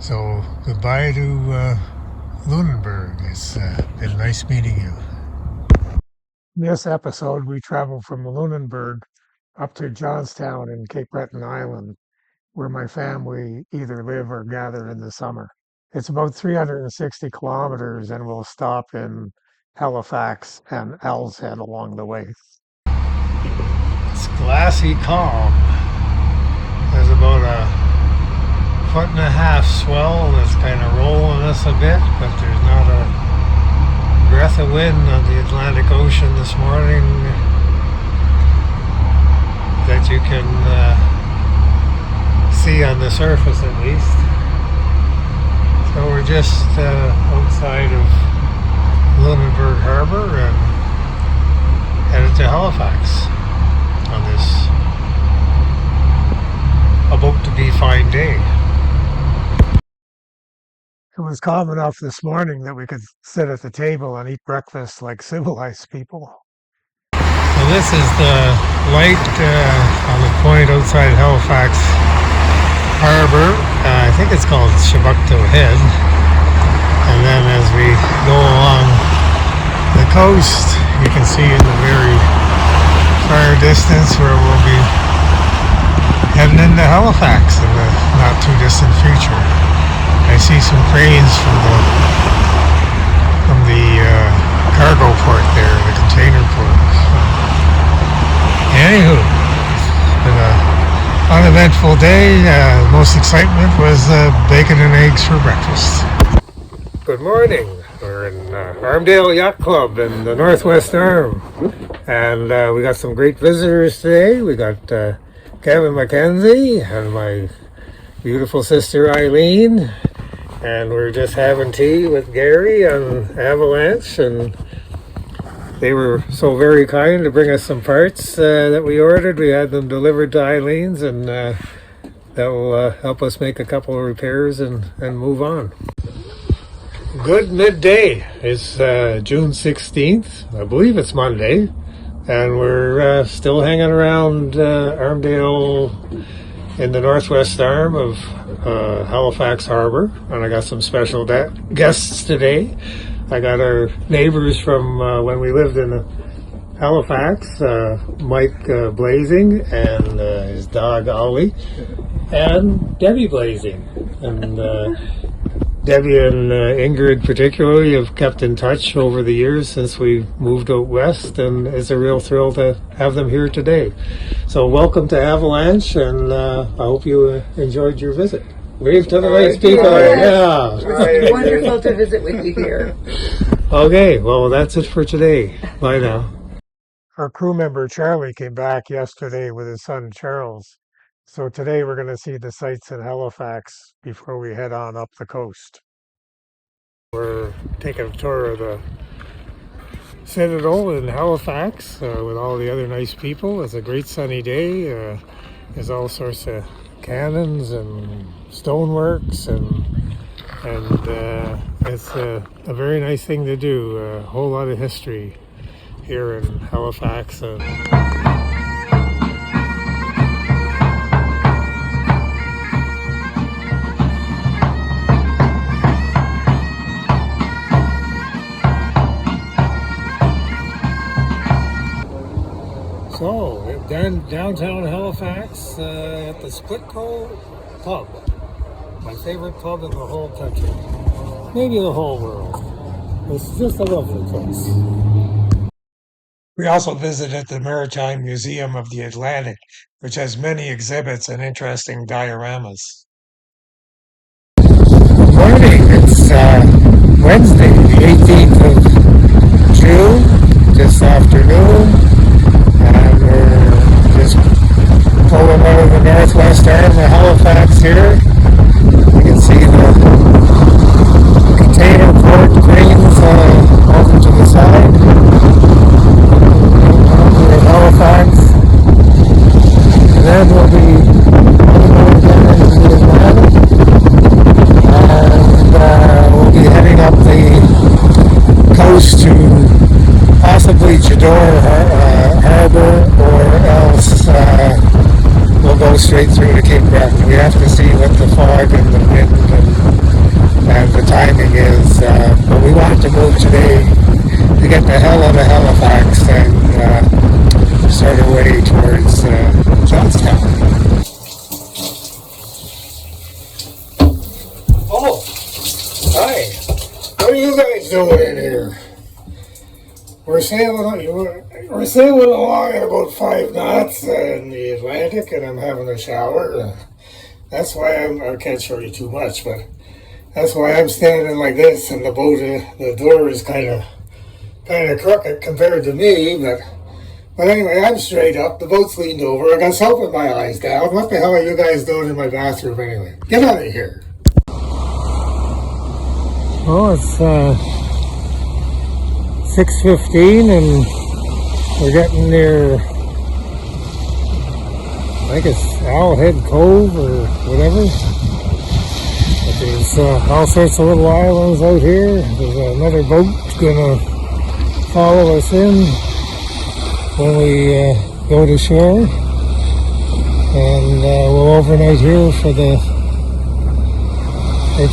So goodbye to Lunenburg. It's been nice meeting you. In this episode, we traveled from Lunenburg up to Johnstown in Cape Breton Island, where my family either live or gather in the summer. It's about 360 kilometers, and we'll stop in Halifax and Owl's Head along the way. It's glassy calm. There's about a foot and a half swell that's kind of rolling us a bit, but there's not a breath of wind on the Atlantic Ocean this morning that you can see on the surface at least. So we're just outside of Lunenburg Harbor and headed to Halifax on this about to be fine day. It was calm enough this morning that we could sit at the table and eat breakfast like civilized people. So this is the light on the point outside Halifax Harbor. I think it's called Shabukto Head. And then as we go along the coast, you can see in the very far distance where we'll be heading into Halifax in the not too distant future. I see some cranes from the cargo port there, the container port. Anywho, it's been an uneventful day. Most excitement was bacon and eggs for breakfast. Good morning. We're in Armdale Yacht Club in the Northwest Arm, and we got some great visitors today. We got Kevin Mackenzie and my beautiful sister Eileen. And we're just having tea with Gary on Avalanche, and they were so very kind to bring us some parts that we ordered. We had them delivered to Eileen's, and that will help us make a couple of repairs and move on. Good midday. It's June 16th. I believe it's Monday, and we're still hanging around Armdale in the Northwest Arm of Halifax Harbor, and I got some special guests today. I got our neighbors from when we lived in Halifax, Mike Blazing and his dog Ollie, and Debbie Blazing. And Debbie and Ingrid particularly have kept in touch over the years since we moved out west, and it's a real thrill to have them here today. So welcome to Avalanche, and I hope you enjoyed your visit. Wave to the nice people. Yeah. It's wonderful to visit with you here. Okay, well that's it for today. Bye now. Our crew member Charlie came back yesterday with his son Charles. So today we're going to see the sights in Halifax before we head on up the coast. We're taking a tour of the Citadel in Halifax with all the other nice people. It's a great sunny day. There's all sorts of cannons and stoneworks, and it's a very nice thing to do. A whole lot of history here in Halifax. So, downtown Halifax at the Splitco Pub. My favorite pub in the whole country. Maybe the whole world. It's just a lovely place. We also visited the Maritime Museum of the Atlantic, which has many exhibits and interesting dioramas. Good morning. It's Wednesday, the 18th of June, just afternoon. And we're just pulling out of the Northwest Arm of Halifax here. You can see the container port cranes over to the side. We're in Halifax. And then we'll be going down into the Atlantic. And we'll be heading up the coast to possibly Chador Harbor, or else we'll go straight through to Cape Breton. We have to see what the get the hell out of Halifax and start our way towards Johnstown. Oh, hi. What are you guys doing in here? We're sailing along at about 5 knots in the Atlantic, and I'm having a shower. That's why I can't show you too much, but that's why I'm standing like this, and the boat, the door is kind of crooked compared to me. But anyway, I'm straight up. The boat's leaned over. I got soap in my eyes down. What the hell are you guys doing in my bathroom anyway? Get out of here. Oh, it's 6:15, and we're getting near, I think it's Owlhead Cove or whatever. But there's all sorts of little islands out here. There's another boat gonna follow us in when we go to shore. And we'll overnight here for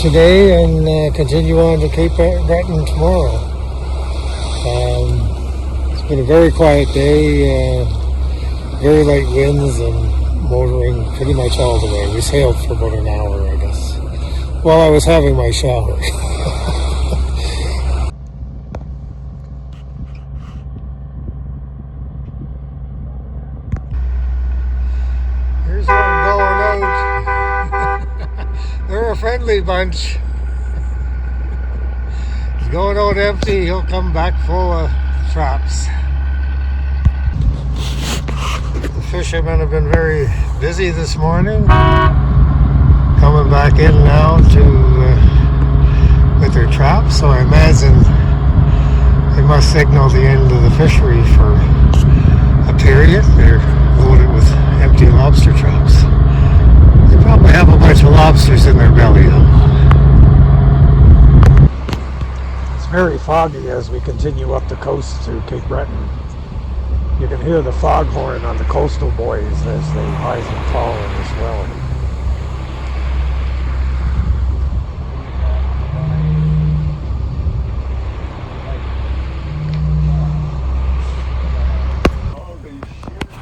today and continue on to Cape Breton tomorrow. It's been a very quiet day, very light winds and motoring pretty much all the way. We sailed for about an hour, I guess, while I was having my shower. Here's one going out. They're a friendly bunch. He's going out empty, he'll come back full of traps. The fishermen have been very busy this morning, coming back in now with their traps, so I imagine they must signal the end of the fishery for a period. They're loaded with empty lobster traps. They probably have a bunch of lobsters in their belly though. It's very foggy as we continue up the coast to Cape Breton. You can hear the foghorn on the coastal buoys as they rise and fall in the swell.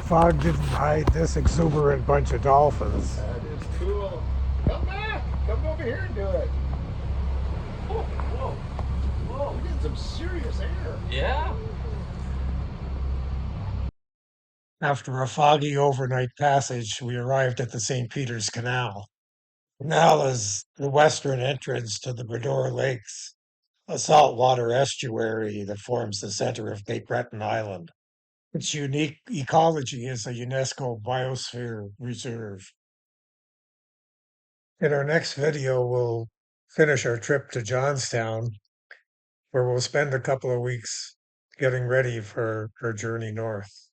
Fog didn't hide this exuberant bunch of dolphins. That is cool. Come back. Come over here and do it. Whoa, whoa, whoa. We get some serious air. Yeah. After a foggy overnight passage, we arrived at the St. Peter's Canal. The canal is the western entrance to the Bredor Lakes, a saltwater estuary that forms the center of Cape Breton Island. Its unique ecology is a UNESCO Biosphere Reserve. In our next video, we'll finish our trip to Johnstown, where we'll spend a couple of weeks getting ready for our journey north.